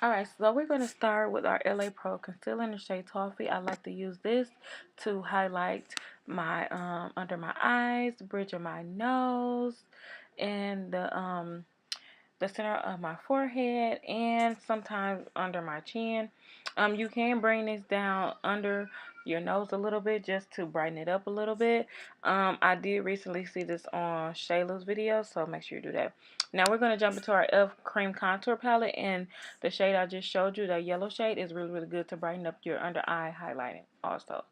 Alright, so we're going to start with our LA Pro Concealer in the shade Toffee. I like to use this to highlight my under my eyes, bridge of my nose, and the center of my forehead, and sometimes under my chin. You can bring this down under your nose a little bit just to brighten it up a little bit. I did recently see this on Shayla's video, so make sure you do that. Now we're going to jump into our E.L.F. Cream Contour Palette, and the shade I just showed you, that yellow shade, is really, really good to brighten up your under eye highlighting also.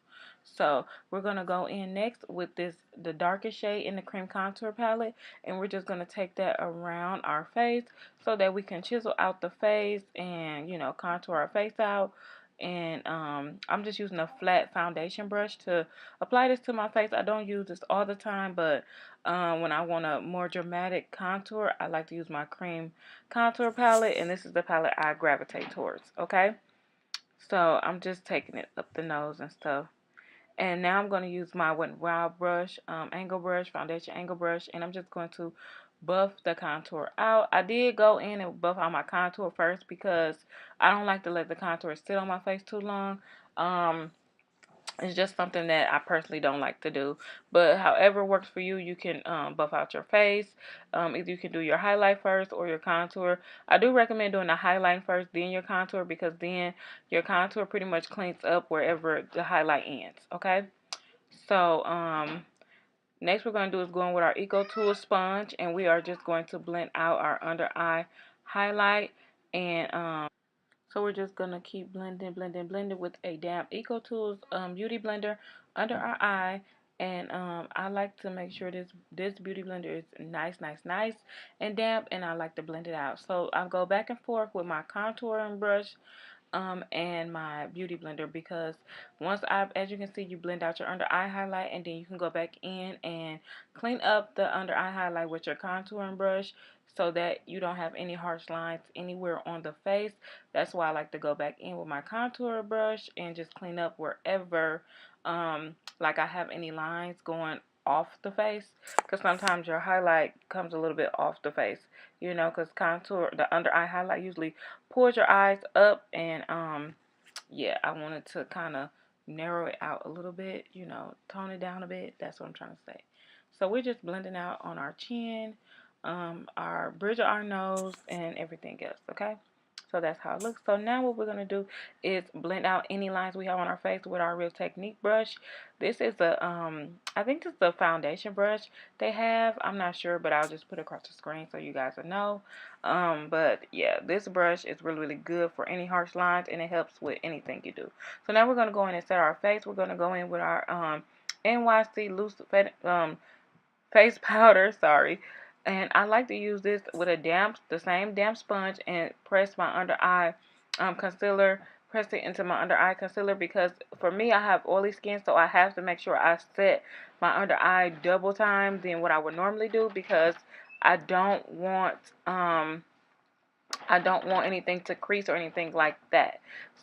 So we're going to go in next with the darkest shade in the Cream Contour Palette, and we're just going to take that around our face so that we can chisel out the face and, you know, contour our face out. And I'm just using a flat foundation brush to apply this to my face. I don't use this all the time, but when I want a more dramatic contour, I like to use my Cream Contour Palette, and this is the palette I gravitate towards, okay? So I'm just taking it up the nose and stuff. And now I'm going to use my Wet n Wild brush, angle brush, foundation angle brush, and I'm just going to buff the contour out. I did go in and buff out my contour first because I don't like to let the contour sit on my face too long. It's just something that I personally don't like to do. But however works for you, you can buff out your face. Either you can do your highlight first or your contour. I do recommend doing the highlight first, then your contour, because then your contour pretty much cleans up wherever the highlight ends, okay? So, next we're going to do is go in with our Eco Tool sponge, and we are just going to blend out our under eye highlight. And so we're just going to keep blending with a damp Eco Tools beauty blender under our eye. And I like to make sure this beauty blender is nice and damp, and I like to blend it out. So I'll go back and forth with my contouring brush and my beauty blender, because as you can see, you blend out your under eye highlight, and then you can go back in and clean up the under eye highlight with your contouring brush so that you don't have any harsh lines anywhere on the face. That's why I like to go back in with my contour brush and just clean up wherever like I have any lines going off the face, because sometimes your highlight comes a little bit off the face, you know, because the under eye highlight usually pulls your eyes up, and yeah, I wanted to kind of narrow it out a little bit, you know, tone it down a bit. That's what I'm trying to say. So we're just blending out on our chin, our bridge of our nose, and everything else, okay? So that's how it looks. So now what we're going to do is blend out any lines we have on our face with our Real Technique brush. This is I think this is the foundation brush they have. I'm not sure, but I'll just put it across the screen so you guys will know. But yeah, this brush is really, really good for any harsh lines, and it helps with anything you do. So now we're going to go in and set our face. We're going to go in with our NYC loose face powder, sorry. And I like to use this with the same damp sponge, and press my under eye concealer, press it into my under eye concealer, because for me, I have oily skin, so I have to make sure I set my under eye double time than what I would normally do, because I don't want anything to crease or anything like that.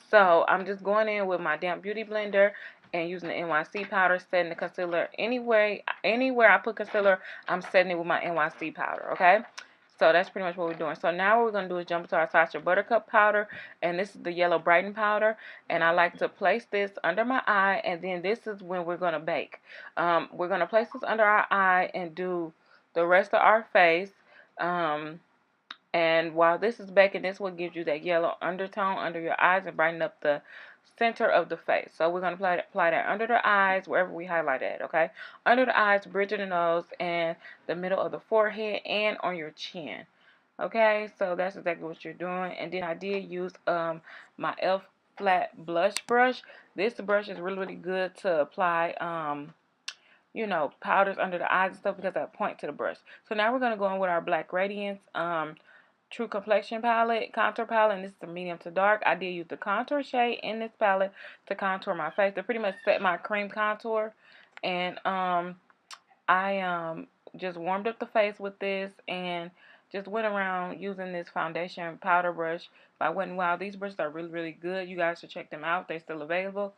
So I'm just going in with my damp beauty blender and using the NYC powder, setting the concealer anywhere I put concealer, I'm setting it with my NYC powder, okay? So that's pretty much what we're doing. So now what we're going to do is jump into our SACHA Buttercup powder, and this is the yellow brighten powder, and I like to place this under my eye, and then this is when we're going to bake. We're going to place this under our eye and do the rest of our face. And while this is baking, this will give you that yellow undertone under your eyes and brighten up the center of the face. So we're going to apply that under the eyes, wherever we highlight at, okay? Under the eyes, bridge of the nose, and the middle of the forehead, and on your chin. Okay, so that's exactly what you're doing. And then I did use my E.L.F. flat blush brush. This brush is really, really good to apply you know, powders under the eyes and stuff, because I point to the brush. So now we're going to go in with our Black Radiance True Complexion palette, contour palette, and this is the medium to dark. I did use the contour shade in this palette to contour my face, to pretty much set my cream contour. And I just warmed up the face with this, and just went around using this foundation powder brush by Wet n Wild. These brushes are really, really good. You guys should check them out. They're still available.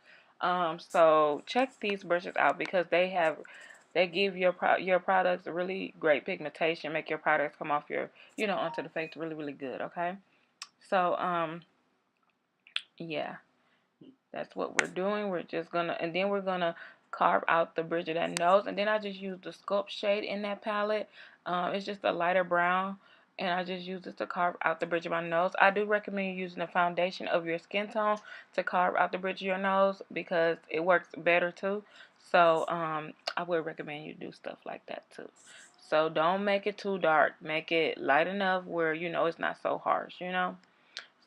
So check these brushes out, because they give your products really great pigmentation, make your products come off your, you know, onto the face really, really good, okay? So yeah, that's what we're doing. We're just gonna, and then we're gonna carve out the bridge of that nose. And then I just use the Sculpt shade in that palette. It's just a lighter brown. And I just use this to carve out the bridge of my nose. I do recommend you using the foundation of your skin tone to carve out the bridge of your nose because it works better too. So I would recommend you do stuff like that too. So don't make it too dark. Make it light enough where you know it's not so harsh, you know.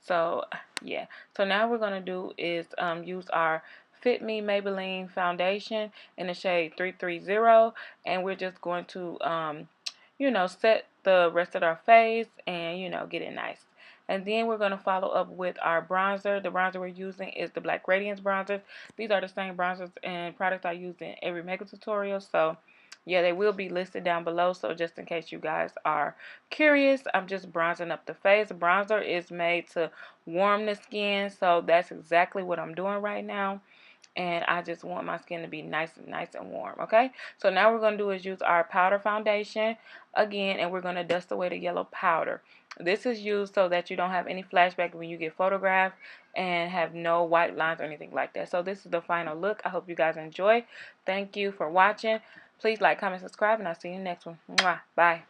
So yeah, so now we're gonna do is use our Fit Me Maybelline foundation in the shade 330, and we're just going to you know, set the rest of our face and you know, get it nice. And then we're gonna follow up with our bronzer. The bronzer we're using is the Black Radiance bronzers. These are the same bronzers and products I use in every makeup tutorial. So yeah, they will be listed down below. So just in case you guys are curious, I'm just bronzing up the face. Bronzer is made to warm the skin, so that's exactly what I'm doing right now. And I just want my skin to be nice and warm. Okay, so now we're going to do is use our powder foundation again, and we're going to dust away the yellow powder. This is used so that you don't have any flashback when you get photographed and have no white lines or anything like that. So this is the final look. I hope you guys enjoy. Thank you for watching. Please like, comment, subscribe, and I'll see you next one. Mwah. Bye.